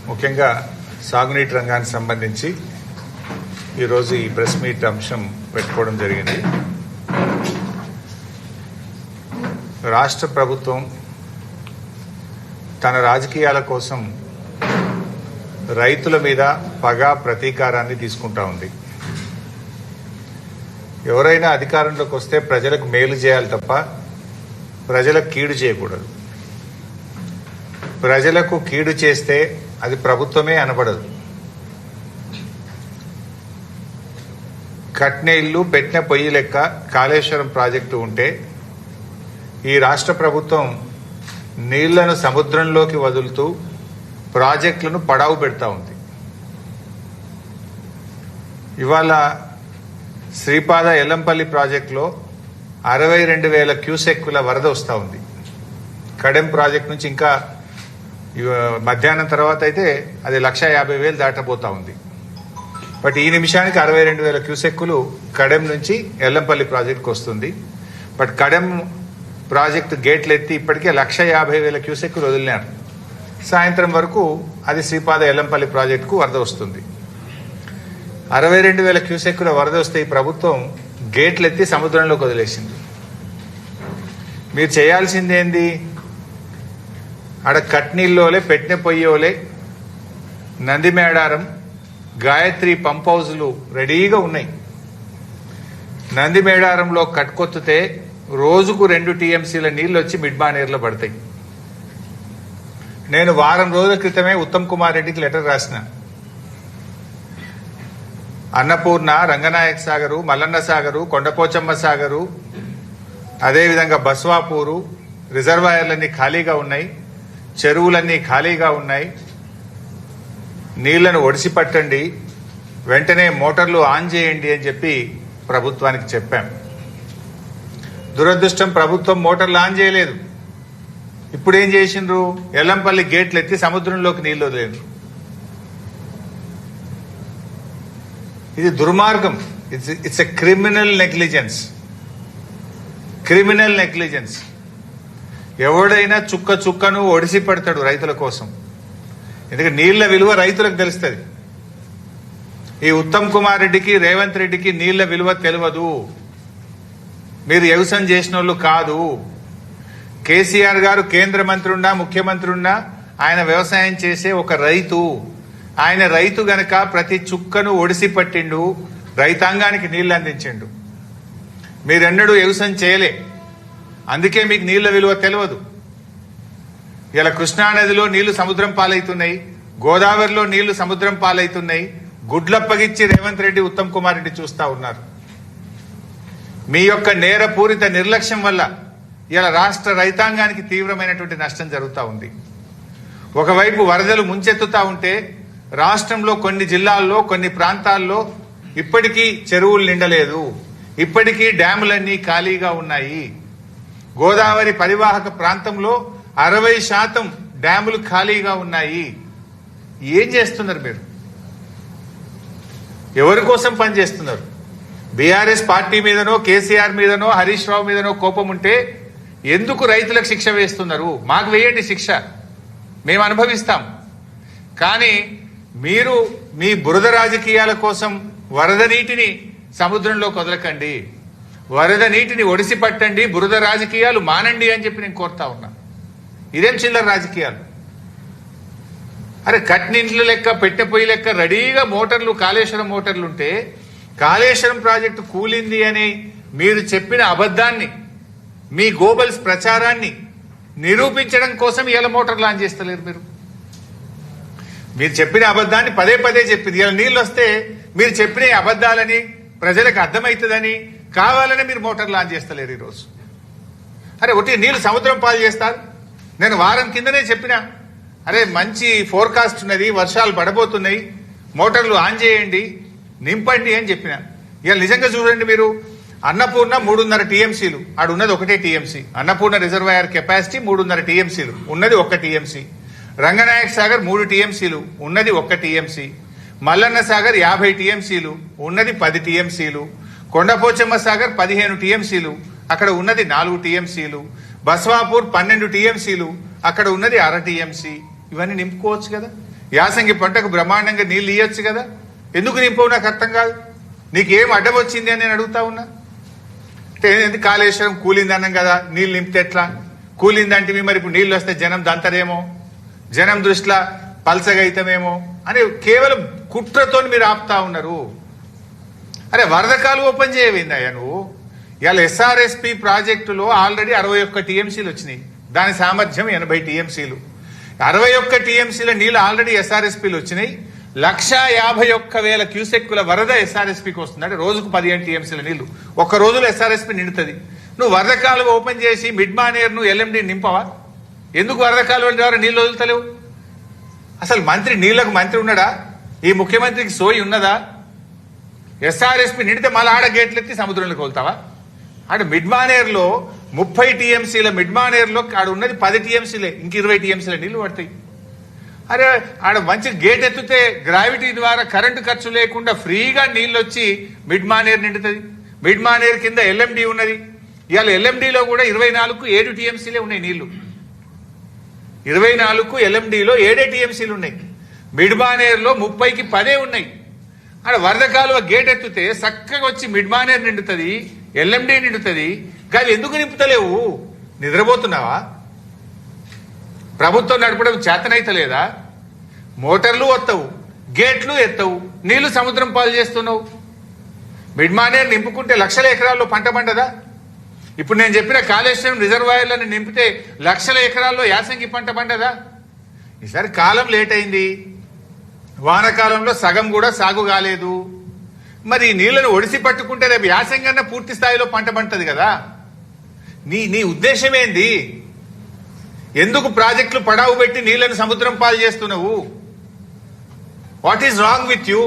ముఖ్యంగా సాగునీటి రంగానికి సంబంధించి ఈరోజు ఈ ప్రెస్ మీట్ అంశం పెట్టుకోవడం జరిగింది. రాష్ట్ర ప్రభుత్వం తన రాజకీయాల కోసం రైతుల మీద పగా ప్రతీకారాన్ని తీసుకుంటా ఉంది. ఎవరైనా అధికారంలోకి వస్తే ప్రజలకు మేలు చేయాలి తప్ప ప్రజలకు కీడు చేయకూడదు. ప్రజలకు కీడు చేస్తే అది ప్రభుత్వమే అనబడదు. కట్టిన ఇల్లు పెట్టిన పొయ్యి లెక్క కాళేశ్వరం ప్రాజెక్టు ఉంటే ఈ రాష్ట్ర ప్రభుత్వం నీళ్లను సముద్రంలోకి వదులుతూ ప్రాజెక్టులను పడావు పెడతా ఉంది. ఇవాళ శ్రీపాద ఎల్లంపల్లి ప్రాజెక్టులో 62,000 క్యూసెక్కుల వరద వస్తూ ఉంది. కడెం ప్రాజెక్టు నుంచి ఇంకా మధ్యాహ్నం తర్వాత అయితే అది 150,000 దాటబోతా ఉంది. బట్ ఈ నిమిషానికి 62,000 క్యూసెక్కులు కడెం నుంచి ఎల్లంపల్లి ప్రాజెక్టుకు వస్తుంది. బట్ కడెం ప్రాజెక్టు గేట్లు ఎత్తి ఇప్పటికే 150,000 క్యూసెక్కులు వదిలినారు. సాయంత్రం వరకు అది శ్రీపాద ఎల్లంపల్లి ప్రాజెక్టుకు వరద వస్తుంది. 62,000 క్యూసెక్కుల వరద వస్తే ఈ ప్రభుత్వం గేట్లు ఎత్తి సముద్రంలోకి వదిలేసింది. మీరు చేయాల్సిందేంది? ఆడ కట్నీళ్ళోలే పెట్టిన పొయ్యోలే నంది మేడారం గాయత్రి పంప్ హౌజులు రెడీగా ఉన్నాయి. నంది మేడారంలో కట్కొత్తితే రోజుకు 2 టీఎంసీల నీళ్లు వచ్చి మిడ్బానేరులో పడతాయి. నేను వారం రోజుల క్రితమే ఉత్తమ్ కుమార్ రెడ్డికి లెటర్ రాసిన. అన్నపూర్ణ, రంగనాయక సాగరు, మల్లన్న సాగరు, కొండపోచమ్మ సాగరు, అదేవిధంగా బస్వాపూరు రిజర్వాయర్లన్నీ ఖాళీగా ఉన్నాయి, చెరువులన్నీ ఖాళీగా ఉన్నాయి. నీళ్లను ఒడిసి పట్టండి, వెంటనే మోటార్లు ఆన్ చేయండి అని చెప్పి ప్రభుత్వానికి చెప్పాం. దురదృష్టం, ప్రభుత్వం మోటార్లు ఆన్ చేయలేదు. ఇప్పుడు ఏం చేసిండ్రు? ఎల్లంపల్లి గేట్లు ఎత్తి సముద్రంలోకి నీళ్లు వదిలేరు. ఇది దుర్మార్గం. It's a criminal negligence. Criminal negligence. ఎవడైనా చుక్క చుక్కను ఒడిసి పెడతాడు రైతుల కోసం. ఎందుకంటే నీళ్ల విలువ రైతులకు తెలుస్తుంది. ఈ ఉత్తమ్ కుమార్ రెడ్డికి, రేవంత్ రెడ్డికి నీళ్ల విలువ తెలియదు. మీరు వ్యవసాయం చేసిన వాళ్ళు కాదు. కేసీఆర్ గారు కేంద్ర మంత్రి ఉన్నా, ముఖ్యమంత్రి ఉన్నా ఆయన వ్యవసాయం చేసే ఒక రైతు. ఆయన రైతు గనక ప్రతి చుక్కను ఒడిసి పట్టిండు, రైతాంగానికి నీళ్లు అందించిండు. మీరెన్నడూ వ్యవసాయం చేయలే, అందుకే మీకు నీళ్ల విలువ తెలియదు. ఇలా కృష్ణానదిలో నీళ్లు సముద్రం పాలవుతున్నాయి, గోదావరిలో నీళ్లు సముద్రం పాలవుతున్నాయి. గుడ్లప్పగిచ్చి రేవంత్ రెడ్డి, ఉత్తమ్ కుమార్ రెడ్డి చూస్తా ఉన్నారు. మీ యొక్క నేరపూరిత నిర్లక్ష్యం వల్ల ఇలా రాష్ట్ర రైతాంగానికి తీవ్రమైనటువంటి నష్టం జరుగుతూ ఉంది. ఒకవైపు వరదలు ముంచెత్తుతా ఉంటే రాష్ట్రంలో కొన్ని జిల్లాల్లో, కొన్ని ప్రాంతాల్లో ఇప్పటికీ చెరువులు నిండలేదు, ఇప్పటికీ డ్యాములన్నీ ఖాళీగా ఉన్నాయి. గోదావరి పరివాహక ప్రాంతంలో 60% డ్యాములు ఖాళీగా ఉన్నాయి. ఏం చేస్తున్నారు మీరు? ఎవరి కోసం పనిచేస్తున్నారు? బీఆర్ఎస్ పార్టీ మీదనో, కేసీఆర్ మీదనో, హరీష్ రావు మీదనో కోపం ఉంటే ఎందుకు రైతులకు శిక్ష వేస్తున్నారు? మాకు వేయండి శిక్ష, మేము అనుభవిస్తాం. కానీ మీరు మీ బురద రాజకీయాల కోసం వరద నీటిని సముద్రంలోకి వదలకండి, వరద నీటిని ఒడిసి పట్టండి, బురద రాజకీయాలు మానండి అని చెప్పి నేను కోరుతా ఉన్నా. ఇదేం చిల్లర రాజకీయాలు? అరే కట్నింట్ల లెక్క, పెట్టె పొయ్యి లెక్క రెడీగా మోటార్లు, కాళేశ్వరం మోటార్లు ఉంటే కాళేశ్వరం ప్రాజెక్టు కూలింది అని మీరు చెప్పిన అబద్ధాన్ని, మీ గోబల్స్ ప్రచారాన్ని నిరూపించడం కోసం ఇలా మోటార్లు ఆన్ చేస్తలేరు. మీరు చెప్పిన అబద్ధాన్ని పదే పదే చెప్పింది. ఇలా నీళ్ళు వస్తే మీరు చెప్పిన అబద్ధాలని ప్రజలకు అర్థమవుతుందని కావాలని మీరు మోటార్లు ఆన్ చేస్తలేరు ఈరోజు. అరే ఒకటి నీళ్లు సముద్రం పాలు చేస్తారు. నేను వారం కిందనే చెప్పినా, అరే మంచి ఫోర్కాస్ట్ ఉన్నది, వర్షాలు పడబోతున్నాయి, మోటార్లు ఆన్ చేయండి, నింపండి అని చెప్పిన. ఇక నిజంగా చూడండి, మీరు అన్నపూర్ణ 3.5 టీఎంసీలు, ఆడున్నది 1 టీఎంసీ. అన్నపూర్ణ రిజర్వాయర్ కెపాసిటీ 3.5 టీఎంసీలు, ఉన్నది 1 టీఎంసీ. రంగనాయక సాగర్ 3 టీఎంసీలు, ఉన్నది 1 టీఎంసీ. మల్లన్న సాగర్ 50 టీఎంసీలు, ఉన్నది 10 టీఎంసీలు. కొండపోచమ్మ సాగర్ 15 టీఎంసీలు, అక్కడ ఉన్నది 4 టీఎంసీలు. బస్వాపూర్ 12 టీఎంసీలు, అక్కడ ఉన్నది 1/2 టీఎంసీ. ఇవన్నీ నింపుకోవచ్చు కదా. యాసంగి పంటకు బ్రహ్మాండంగా నీళ్ళు ఇయ్యొచ్చు కదా, ఎందుకు నింపవు నాకు అర్థం కాదు. నీకేం అడ్డం వచ్చింది అని నేను అడుగుతా ఉన్నా. అంటే ఏంటి కాళేశ్వరం కూలింది అన్నాం కదా, నీళ్ళు నింపితే ఎట్లా కూలిందంటే మరి ఇప్పుడు నీళ్ళు వస్తే జనం దంతరేమో, జనం దృష్టిలో పల్సగైతమేమో అని కేవలం కుట్రతో మీరు ఆపుతా ఉన్నారు. అరే వరదకాలు ఓపెన్ చేయవేందయ్యా నువ్వు. ఇవాళ ఎస్ఆర్ఎస్పి ప్రాజెక్టులో ఆల్రెడీ 61 టీఎంసీలు వచ్చినాయి, దాని సామర్థ్యం 80 టీఎంసీలు. 61 టీఎంసీల నీళ్లు ఆల్రెడీ ఎస్ఆర్ఎస్పీలు వచ్చినాయి. 151,000 క్యూసెక్కుల వరద ఎస్ఆర్ఎస్పీకి వస్తుంది. అంటే రోజుకు 15 టీఎంసీల నీళ్లు ఒక్క రోజులో ఎస్ఆర్ఎస్పీ నిండుతుంది. నువ్వు వరద కాలువ ఓపెన్ చేసి మిడ్ మానేర్ నువ్వు ఎల్ఎండి నింపవా? ఎందుకు వరద కాలువ ద్వారా నీళ్లు వదులుతలేవు? అసలు మంత్రి నీళ్లకు మంత్రి ఉన్నాడా? ఈ ముఖ్యమంత్రికి సోయి ఉన్నదా? ఎస్ఆర్ఎస్పీ నిండితే మళ్ళీ ఆడ గేట్లు ఎత్తి సముద్రంలోకి వెళ్తావా? ఆడ మిడ్ మానేర్లో 30 టీఎంసీల మిడ్ మానేర్లో ఆడ ఉన్నది 10 టీఎంసీలే, ఇంక 20 టీఎంసీల నీళ్లు పడతాయి. అరే ఆడ మంచి గేట్ ఎత్తితే గ్రావిటీ ద్వారా కరెంటు ఖర్చు లేకుండా ఫ్రీగా నీళ్ళు వచ్చి మిడ్ మానేర్ నిండుతుంది. మిడ్ మానేర్ కింద ఎల్ఎండి ఉన్నది. ఇవాళ ఎల్ఎండిలో కూడా 24కు 7 టీఎంసీలే ఉన్నాయి నీళ్లు. 24కు ఎల్ఎండిలో 7 టీఎంసీలు ఉన్నాయి. మిడ్ మానేర్లో 30కి 10 ఉన్నాయి. ఆడ వరద కాలువ గేట్ ఎత్తితే చక్కగా వచ్చి మిడ్ మానేర్ నిండుతుంది, ఎల్ఎండి నిండుతుంది. కానీ ఎందుకు నింపుతలేవు? నిద్రపోతున్నావా? ప్రభుత్వం నడపడం చేతనైతలేదా? మోటార్లు వస్తావు, గేట్లు ఎత్తవు, నీళ్లు సముద్రం పాలు చేస్తున్నావు. మిడ్ మానేర్ నింపుకుంటే లక్షల ఎకరాల్లో పంట పండదా? ఇప్పుడు నేను చెప్పిన కాళేశ్వరం రిజర్వాయర్లను నింపితే లక్షల ఎకరాల్లో యాసంగి పంట పండదా? ఈసారి కాలం లేట్ అయింది, వానకాలంలో సగం కూడా సాగు కాలేదు. మరి ఈ నీళ్లను ఒడిసి పట్టుకుంటే రేపు యాసంగి అన్న పూర్తి స్థాయిలో పంట పంటది కదా. నీ ఉద్దేశం ఏంది? ఎందుకు ప్రాజెక్టులు పడావు పెట్టి నీళ్లను సముద్రం పాలు చేస్తున్నావు? What is wrong with you?